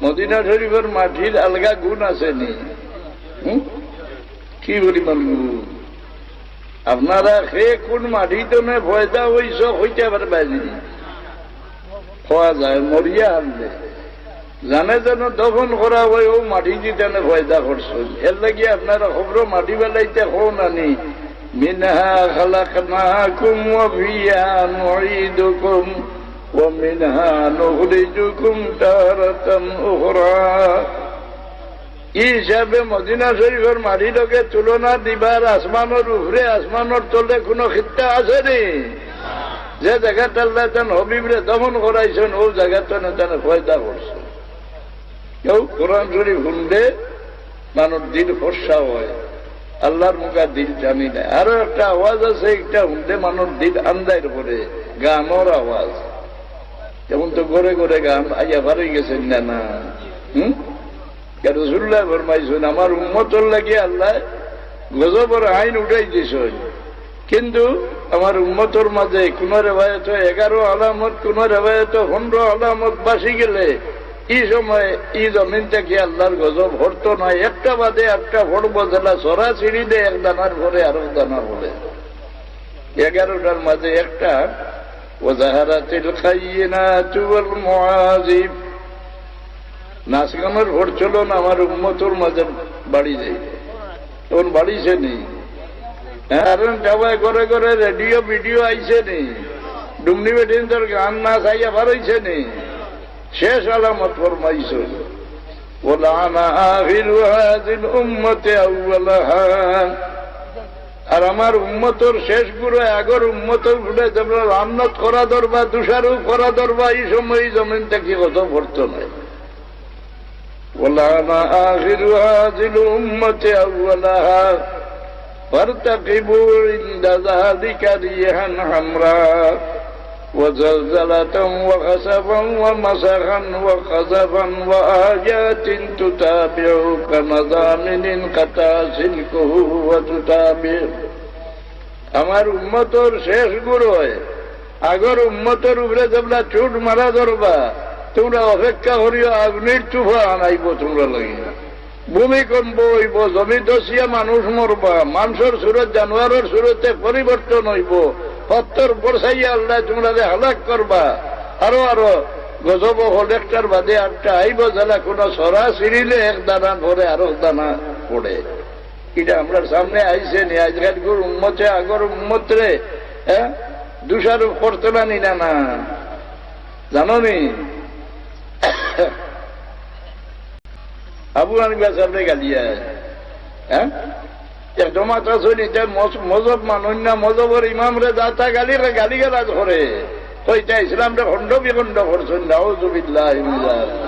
Medina শরীফের মাটির আলগা গুণ আসেনি, কি পরিমাণ গুণ। আপনারা সে কোন মাটিতে ফয়দা হইস হইতে পারবেন, খোয়া যায় মরিয়া আনলে জানে যেন দফন করা হয় ও মাটি দিতে ফয়দা করছেন। এর লাগি আপনারা খবর মাটি বেলাইতে হো নানি মিনহা খালাকনাকুম ওয়া ফিহা নুঈদুকুম ওয়া মিনহা নুখরিজুকুম তারাতান উখরা। এই হিসাবে মদিনা শরীফের মাটির লগে তুলনা দিবার আসমানের উপরে আসমানের তলে কোনো খিত্তা আছে নি? যে জায়গাটা আল্লাহ তেন হবিবরে দমন করাইছেন ও জায়গাটা তেন ফয়দা করছে। কেউ কোরআন শরীফ শুনলে মানুষ দিল ফর্সা হয়, আল্লাহর মুখা দিল জানি না। আরো একটা আওয়াজ আছে, একটা শুনলে মানুষ দিল আন্দার করে, গানের আওয়াজ। যেমন তো ঘরে ঘরে গান আইয়া বাড়ি গেছেন না না, রাসূলুল্লাহ ফরমাইছেন আমার উম্মতর লাগি আল্লাহ গজবের আইন উঠাই দিয়েছেন, কিন্তু আমার উম্মতর মাঝে কোন রেওয়ায়েত 11 আলামত, কোন রেওয়ায়েত 15 আলামত বাসি গেলে এই সময় এই জমিন থেকে আল্লাহর গজব হরতো না। একটা বাদে একটা ফড়ব জেলা সরা সিঁড়ি দেয়, এক দানার পরে আরো দানা বলে 11টার মাঝে একটা ওয়াজাহারাতিল খাইয়িনাতু ওয়াল মুআযিব। নাচ গানের ভোট চলো না আমার উম্মতর মাঝে বাড়ি যায়, তখন বাড়িছে নেই। কারণ সবাই ঘরে ঘরে রেডিও ভিডিও আইছে নেই, ডুমনি বেটিনদের গান নাচ আইয়া বাড়াইছে নেই। শেষ আলামত ফরমাইছ ওয়ালানা আখিরু হাযিল উম্মতি আউওয়ালাহা। আর আমার উম্মতর শেষ গুরু আগর উম্মতর গুলো তোমরা রান্নত করা দরবা, তুষারোপ করা দরবা, এই সময় জমিন থেকে কত ভরত নয়। ওয়ালানা আখিরু হাযিল উম্মতি আউওয়ালাহা ফারতাকিবু ইনদা যালিকা রিহান হামরা وزلزلة وخسفا ومسخا وقذفا وآيات تتابع كمضامن قتاسلكه وتتابع। আমার উম্মতর শেষ গুরু আগর উম্মতর উপরে তোমরা চোট মারা ধরবা, তোমরা অপেক্ষা করিও আগুনের তুফান আইব তোমরা লাগি, ভূমিকম্প হইব, জমি দশিয়া মানুষ মরবা, মানুষের সুরত জানোয়ারের সুরতে পরিবর্তন হইব, পত্তর বর্ষাইয়া আল্লাহ তোমরা হালাক করবা। আরো আরো গজব হল একটার বাদে আটটা আইব, যারা কোন সরা সিঁড়িলে এক দানা পরে আরো দানা পড়ে। এটা আমরা সামনে আইসে নি। আজকাল উম্মতে আগর উম্মতরে দুষারোপ করতে না নিনা না, জানো নি? আবু হানিফা সাহেবরে গালিয়া জমাত আসুন, এটা মজব মানুষ না, মজবের ইমামরে যাতা গালি গালি গালা ধরে তো এটা ইসলামটা খণ্ড বিখণ্ড করছেন। নাউযুবিল্লাহি মিন যালিক।